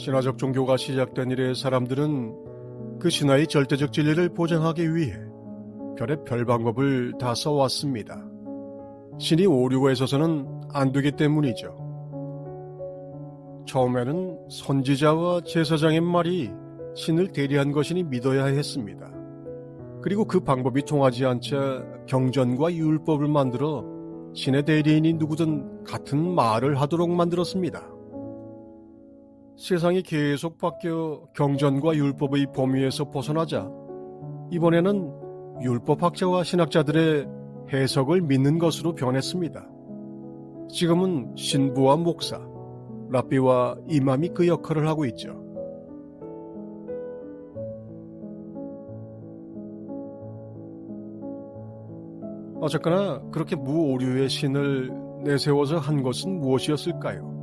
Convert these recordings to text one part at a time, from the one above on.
신화적 종교가 시작된 이래 사람들은 그 신화의 절대적 진리를 보장하기 위해 별의별 방법을 다 써왔습니다. 신이 오류가 있어서는 안 되기 때문이죠. 처음에는 선지자와 제사장의 말이 신을 대리한 것이니 믿어야 했습니다. 그리고 그 방법이 통하지 않자 경전과 율법을 만들어 신의 대리인이 누구든 같은 말을 하도록 만들었습니다. 세상이 계속 바뀌어 경전과 율법의 범위에서 벗어나자 이번에는 율법학자와 신학자들의 해석을 믿는 것으로 변했습니다. 지금은 신부와 목사, 랍비와 이맘이 그 역할을 하고 있죠. 어쨌거나 그렇게 무오류의 신을 내세워서 한 것은 무엇이었을까요?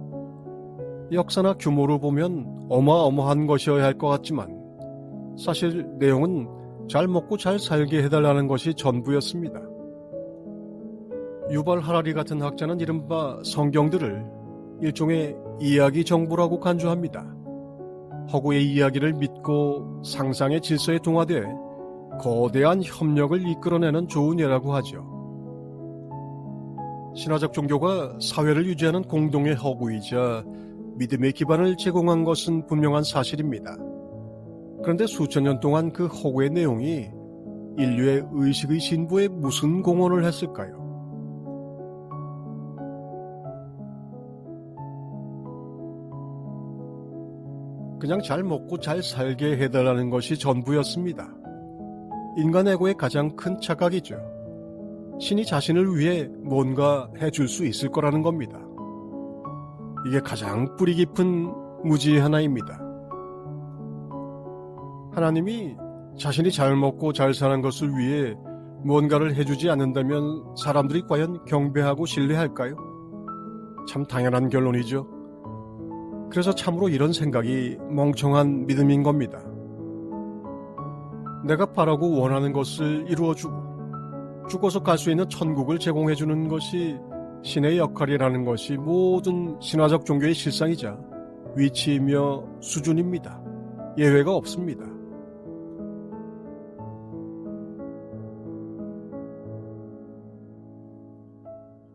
역사나 규모로 보면 어마어마한 것이어야 할 것 같지만 사실 내용은 잘 먹고 잘 살게 해달라는 것이 전부였습니다. 유발 하라리 같은 학자는 이른바 성경들을 일종의 이야기 정보라고 간주합니다. 허구의 이야기를 믿고 상상의 질서에 동화돼 거대한 협력을 이끌어내는 좋은 예라고 하죠. 신화적 종교가 사회를 유지하는 공동의 허구이자 믿음의 기반을 제공한 것은 분명한 사실입니다. 그런데 수천 년 동안 그 허구의 내용이 인류의 의식의 진보에 무슨 공헌을 했을까요? 그냥 잘 먹고 잘 살게 해달라는 것이 전부였습니다. 인간 에고의 가장 큰 착각이죠. 신이 자신을 위해 뭔가 해줄 수 있을 거라는 겁니다. 이게 가장 뿌리 깊은 무지의 하나입니다. 하나님이 자신이 잘 먹고 잘 사는 것을 위해 뭔가를 해주지 않는다면 사람들이 과연 경배하고 신뢰할까요? 참 당연한 결론이죠. 그래서 참으로 이런 생각이 멍청한 믿음인 겁니다. 내가 바라고 원하는 것을 이루어주고 죽어서 갈 수 있는 천국을 제공해주는 것이 신의 역할이라는 것이 모든 신화적 종교의 실상이자 위치이며 수준입니다. 예외가 없습니다.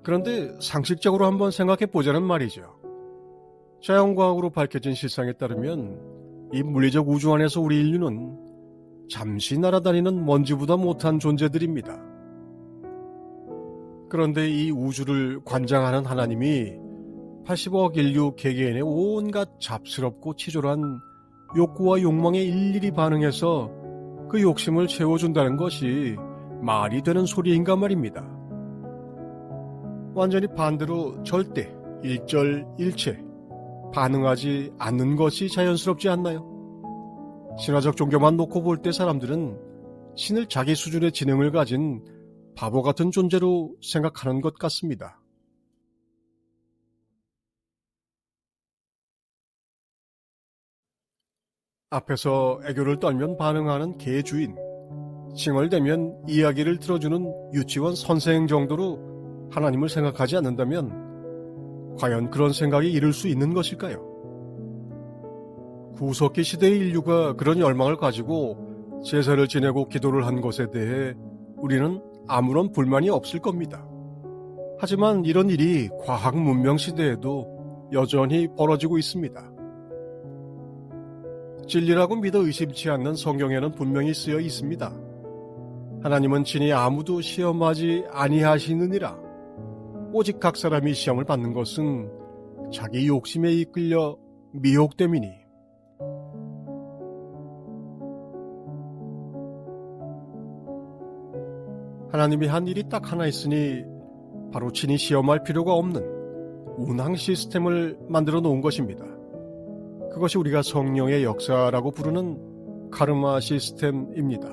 그런데 상식적으로 한번 생각해 보자는 말이죠. 자연과학으로 밝혀진 실상에 따르면 이 물리적 우주 안에서 우리 인류는 잠시 날아다니는 먼지보다 못한 존재들입니다. 그런데 이 우주를 관장하는 하나님이 80억 인류 개개인의 온갖 잡스럽고 치졸한 욕구와 욕망에 일일이 반응해서 그 욕심을 채워준다는 것이 말이 되는 소리인가 말입니다. 완전히 반대로 절대, 일절일체 반응하지 않는 것이 자연스럽지 않나요? 신화적 종교만 놓고 볼 때 사람들은 신을 자기 수준의 지능을 가진 바보 같은 존재로 생각하는 것 같습니다. 앞에서 애교를 떨면 반응하는 개 주인, 칭얼대면 이야기를 들어주는 유치원 선생 정도로 하나님을 생각하지 않는다면 과연 그런 생각이 이를 수 있는 것일까요? 구석기 시대의 인류가 그런 열망을 가지고 제사를 지내고 기도를 한 것에 대해 우리는 아무런 불만이 없을 겁니다. 하지만 이런 일이 과학 문명 시대에도 여전히 벌어지고 있습니다. 진리라고 믿어 의심치 않는 성경에는 분명히 쓰여 있습니다. 하나님은 친히 아무도 시험하지 아니하시느니라. 오직 각 사람이 시험을 받는 것은 자기 욕심에 이끌려 미혹됨이니. 하나님이 한 일이 딱 하나 있으니 바로 친히 시험할 필요가 없는 운항 시스템을 만들어 놓은 것입니다. 그것이 우리가 성령의 역사라고 부르는 카르마 시스템입니다.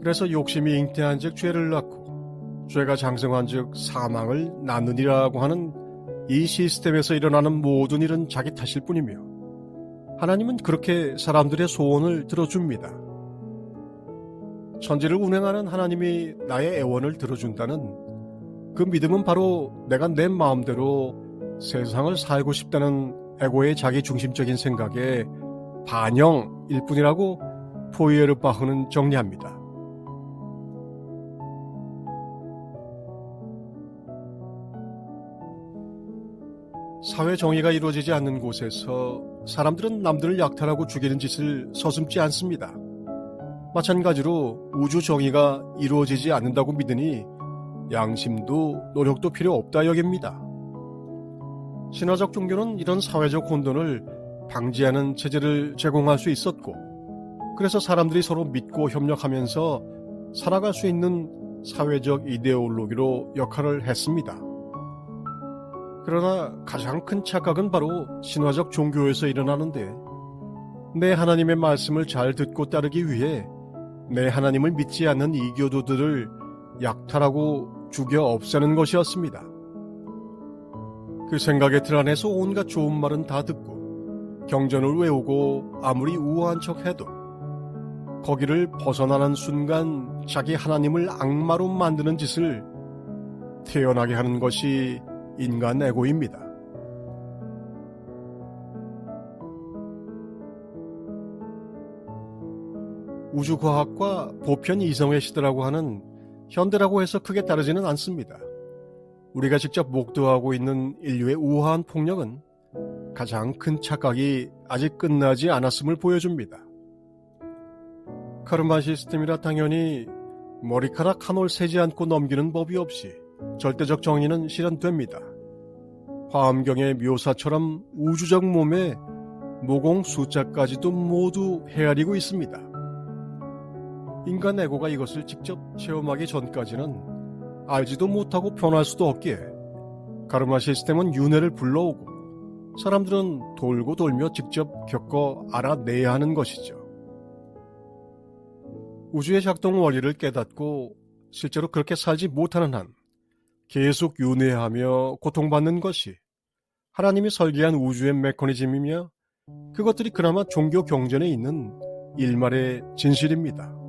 그래서 욕심이 잉태한 즉 죄를 낳고 죄가 장성한 즉 사망을 낳느니라고 하는 이 시스템에서 일어나는 모든 일은 자기 탓일 뿐이며 하나님은 그렇게 사람들의 소원을 들어줍니다. 천지를 운행하는 하나님이 나의 애원을 들어준다는 그 믿음은 바로 내가 내 마음대로 세상을 살고 싶다는 에고의 자기 중심적인 생각의 반영일 뿐이라고 포이에르바흐는 정리합니다. 사회 정의가 이루어지지 않는 곳에서 사람들은 남들을 약탈하고 죽이는 짓을 서슴지 않습니다. 마찬가지로 우주 정의가 이루어지지 않는다고 믿으니 양심도 노력도 필요 없다 여깁니다. 신화적 종교는 이런 사회적 혼돈을 방지하는 체제를 제공할 수 있었고, 그래서 사람들이 서로 믿고 협력하면서 살아갈 수 있는 사회적 이데올로기로 역할을 했습니다. 그러나 가장 큰 착각은 바로 신화적 종교에서 일어나는데, 내 하나님의 말씀을 잘 듣고 따르기 위해 내 하나님을 믿지 않는 이교도들을 약탈하고 죽여 없애는 것이었습니다. 그 생각의 틀 안에서 온갖 좋은 말은 다 듣고 경전을 외우고 아무리 우아한 척해도 거기를 벗어나는 순간 자기 하나님을 악마로 만드는 짓을 태어나게 하는 것이 인간 에고입니다. 우주과학과 보편 이성의 시대라고 하는 현대라고 해서 크게 다르지는 않습니다. 우리가 직접 목도하고 있는 인류의 우아한 폭력은 가장 큰 착각이 아직 끝나지 않았음을 보여줍니다. 카르마 시스템이라 당연히 머리카락 한 올 세지 않고 넘기는 법이 없이 절대적 정의는 실현됩니다. 화엄경의 묘사처럼 우주적 몸에 모공 숫자까지도 모두 헤아리고 있습니다. 인간 에고가 이것을 직접 체험하기 전까지는 알지도 못하고 변할 수도 없기에 카르마 시스템은 윤회를 불러오고 사람들은 돌고 돌며 직접 겪어 알아내야 하는 것이죠. 우주의 작동 원리를 깨닫고 실제로 그렇게 살지 못하는 한 계속 윤회하며 고통받는 것이 하나님이 설계한 우주의 메커니즘이며 그것들이 그나마 종교 경전에 있는 일말의 진실입니다.